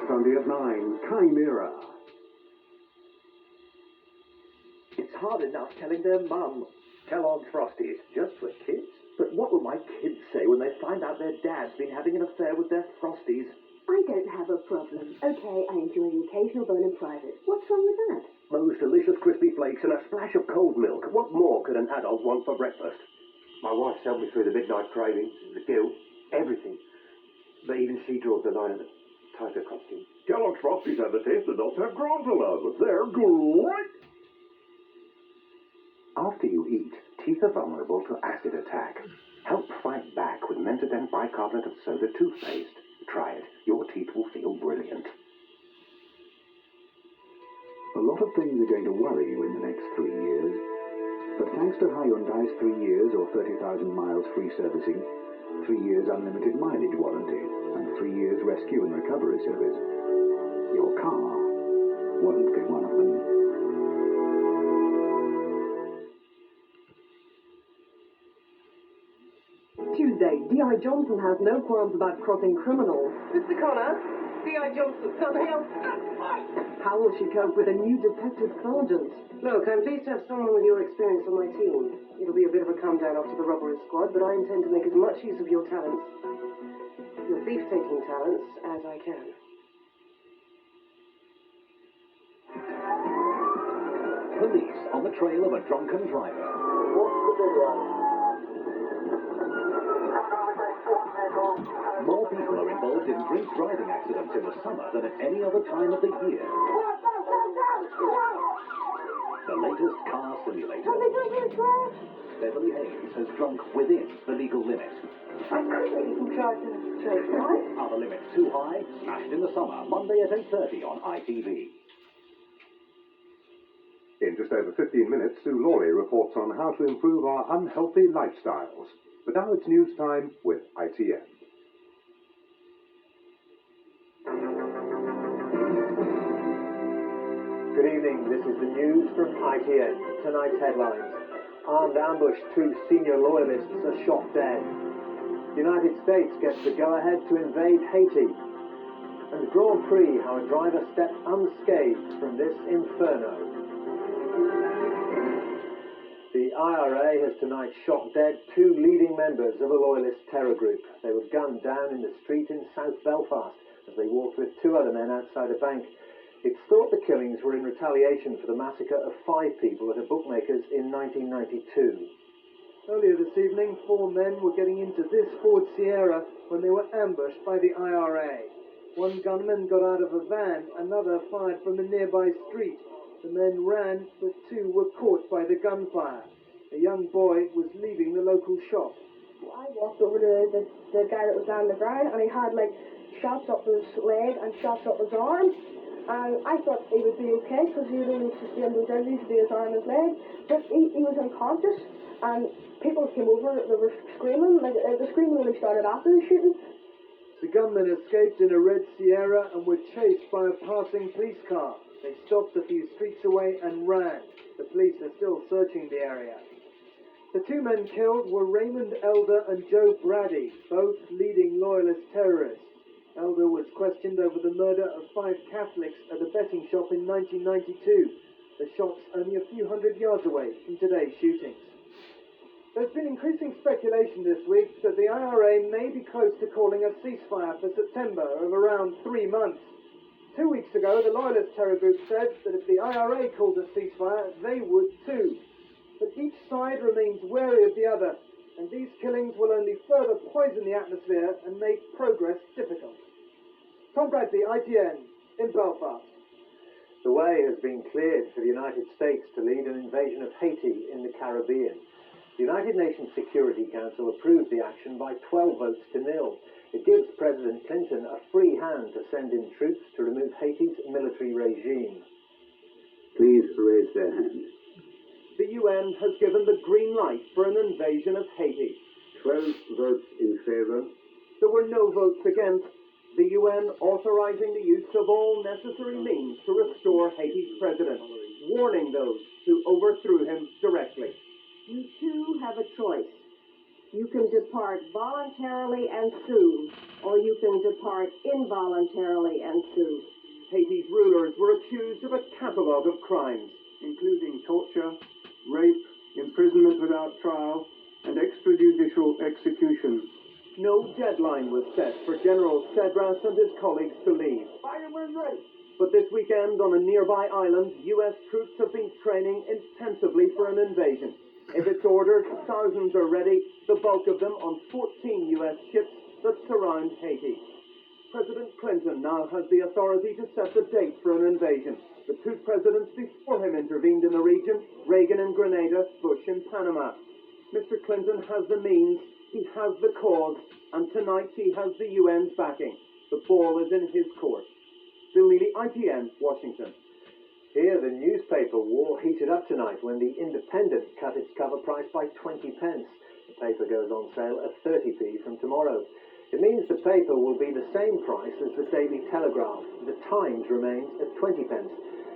Sunday at 9, Chimera. It's hard enough telling their mum. Kellogg's Frosties, just for kids? But what will my kids say when they find out their dad's been having an affair with their Frosties? I don't have a problem. Okay, I enjoy the occasional bone in private. What's wrong with that? Those delicious crispy flakes and a splash of cold milk. What more could an adult want for breakfast? My wife's helped me through the midnight cravings, the guilt, everything. But even she draws the line at the tiger costume. Kellogg's Frosties have the taste adults have grown to love. They're great! After you eat, teeth are vulnerable to acid attack. Help fight back with Mentadent bicarbonate of soda toothpaste. Try it. Your teeth will feel brilliant. A lot of things are going to worry you in the next 3 years. But thanks to Hyundai's 3 years or 30,000 miles free servicing, 3 years unlimited mileage warranty, and 3 years rescue and recovery service, your car won't be one of them. Tuesday, D.I. Johnson has no qualms about crossing criminals. Mr. Connor, D.I. Johnson, something else. How will she cope with a new detective sergeant? Look, I'm pleased to have someone with your experience on my team. It'll be a bit of a come down after the robbery squad, but I intend to make as much use of your talents, your thief-taking talents, as I can. Police on the trail of a drunken driver. What's the video? More people are involved in drink driving accidents in the summer than at any other time of the year. The latest car simulator. Beverly Hayes has drunk within the legal limit. I couldn't even drive in a straight line. Are the limits too high? Smashed in the summer, Monday at 8:30 on ITV. In just over 15 minutes, Sue Lawley reports on how to improve our unhealthy lifestyles. But now it's news time with ITN. Good evening, this is the news from ITN. Tonight's headlines. Armed ambush, 2 senior loyalists are shot dead. The United States gets the go-ahead to invade Haiti. And Grand Prix, how a driver stepped unscathed from this inferno. The IRA has tonight shot dead 2 leading members of a loyalist terror group. They were gunned down in the street in South Belfast as they walked with 2 other men outside a bank. It's thought the killings were in retaliation for the massacre of 5 people at a bookmaker's in 1992. Earlier this evening, 4 men were getting into this Ford Sierra when they were ambushed by the IRA. 1 gunman got out of a van, another fired from a nearby street. The men ran, but 2 were caught by the gunfire. A young boy was leaving the local shop. I walked over to the guy that was down the ground, and he had like shots up his leg and shots up his arm. And I thought he would be okay because he would only sustain those injuries to his arm and his leg. But he was unconscious, and people came over. They were screaming. Like the screaming only started after the shooting. The gunmen escaped in a red Sierra and were chased by a passing police car. They stopped a few streets away and ran. The police are still searching the area. The 2 men killed were Raymond Elder and Joe Brady, both leading loyalist terrorists. Elder was questioned over the murder of 5 Catholics at a betting shop in 1992. The shop's only a few hundred yards away from today's shootings. There's been increasing speculation this week that the IRA may be close to calling a ceasefire for September of around 3 months. 2 weeks ago, the loyalist terror group said that if the IRA called a ceasefire, they would too. But each side remains wary of the other, and these killings will only further poison the atmosphere and make progress difficult. Tom Bradley, ITN, in Belfast. The way has been cleared for the United States to lead an invasion of Haiti in the Caribbean. The United Nations Security Council approved the action by 12 votes to 0. It gives President Clinton a free hand to send in troops to remove Haiti's military regime. Please raise their hands. The UN has given the green light for an invasion of Haiti. 12 votes in favour. There were no votes against. The UN authorizing the use of all necessary means to restore Haiti's president, warning those who overthrew him directly. You 2 have a choice. You can depart voluntarily and sue, or you can depart involuntarily and sue. Haiti's rulers were accused of a catalogue of crimes, including torture, rape, imprisonment without trial, and extrajudicial execution. No deadline was set for General Cedras and his colleagues to leave. But this weekend on a nearby island, U.S. troops have been training intensively for an invasion. If it's ordered, thousands are ready, the bulk of them on 14 U.S. ships that surround Haiti. President Clinton now has the authority to set the date for an invasion. The two presidents before him intervened in the region, Reagan in Grenada, Bush in Panama. Mr. Clinton has the means, he has the cause, and tonight he has the UN's backing. The ball is in his court. Bill Neely, ITN, Washington. Here, the newspaper war heated up tonight when the Independent cut its cover price by 20 pence. The paper goes on sale at 30p from tomorrow. It means the paper will be the same price as the Daily Telegraph. The Times remains at 20 pence.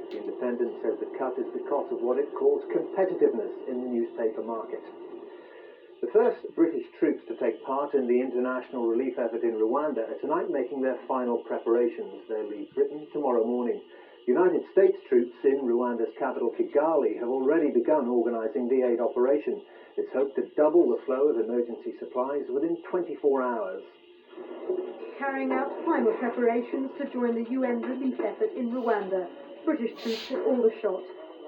The Independent says the cut is because of what it calls competitiveness in the newspaper market. The first British troops to take part in the international relief effort in Rwanda are tonight making their final preparations. They'll leave Britain tomorrow morning. United States troops in Rwanda's capital Kigali have already begun organising the aid operation. It's hoped to double the flow of emergency supplies within 24 hours. Carrying out final preparations to join the UN relief effort in Rwanda, British troops at Aldershot.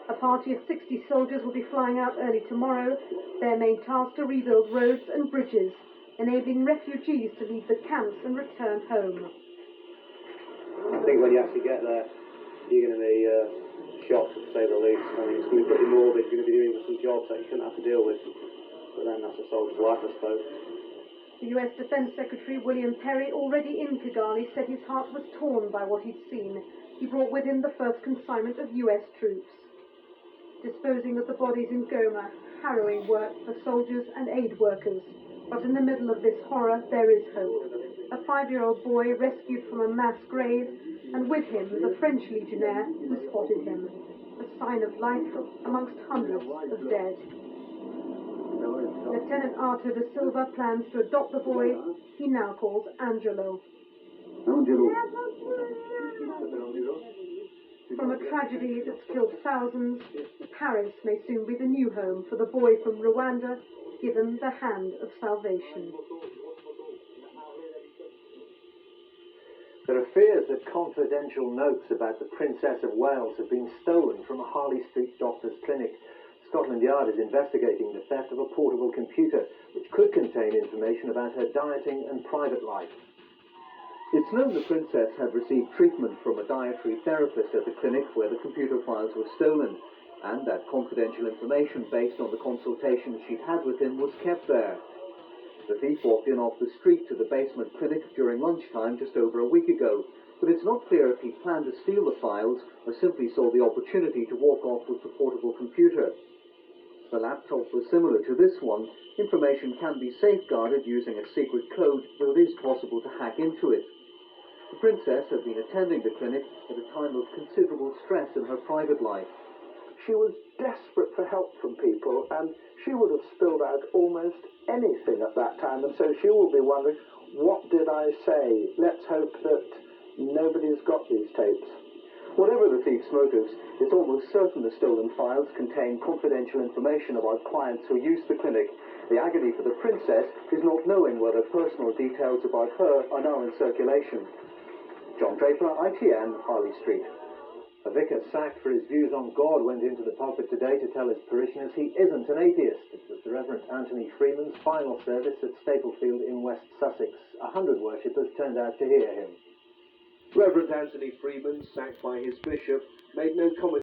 A party of 60 soldiers will be flying out early tomorrow. Their main task to rebuild roads and bridges, enabling refugees to leave the camps and return home. I think when you actually get there, you're going to be shocked, to say the least. I mean, it's going to be pretty morbid. You're going to be doing some jobs that you shouldn't have to deal with. But then that's a soldier's life, I suppose. The US Defense Secretary William Perry, already in Kigali, said his heart was torn by what he'd seen. He brought with him the first consignment of US troops. Disposing of the bodies in Goma, harrowing work for soldiers and aid workers. But in the middle of this horror, there is hope. A 5-year-old boy rescued from a mass grave, and with him the French legionnaire who spotted him. A sign of life amongst hundreds of dead. Lieutenant Arthur da Silva plans to adopt the boy he now calls Angelo. From a tragedy that's killed thousands, Paris may soon be the new home for the boy from Rwanda, given the hand of salvation. There are fears that confidential notes about the Princess of Wales have been stolen from a Harley Street doctor's clinic. Scotland Yard is investigating the theft of a portable computer, which could contain information about her dieting and private life. It's known the princess had received treatment from a dietary therapist at the clinic where the computer files were stolen, and that confidential information based on the consultations she'd had with him was kept there. The thief walked in off the street to the basement clinic during lunchtime just over a week ago, but it's not clear if he planned to steal the files or simply saw the opportunity to walk off with the portable computer. The laptop was similar to this one. Information can be safeguarded using a secret code, though it is possible to hack into it. The princess had been attending the clinic at a time of considerable stress in her private life. She was desperate for help from people, and she would have spilled out almost anything at that time, and so she will be wondering, what did I say? Let's hope that nobody's got these tapes. Whatever the thief's motives, it's almost certain the stolen files contain confidential information about clients who use the clinic. The agony for the princess is not knowing whether personal details about her are now in circulation. John Draper, ITN, Harley Street. A vicar sacked for his views on God went into the pulpit today to tell his parishioners he isn't an atheist. It was the Reverend Anthony Freeman's final service at Staplefield in West Sussex. 100 worshippers turned out to hear him. Reverend Anthony Freeman, sacked by his bishop, made no comment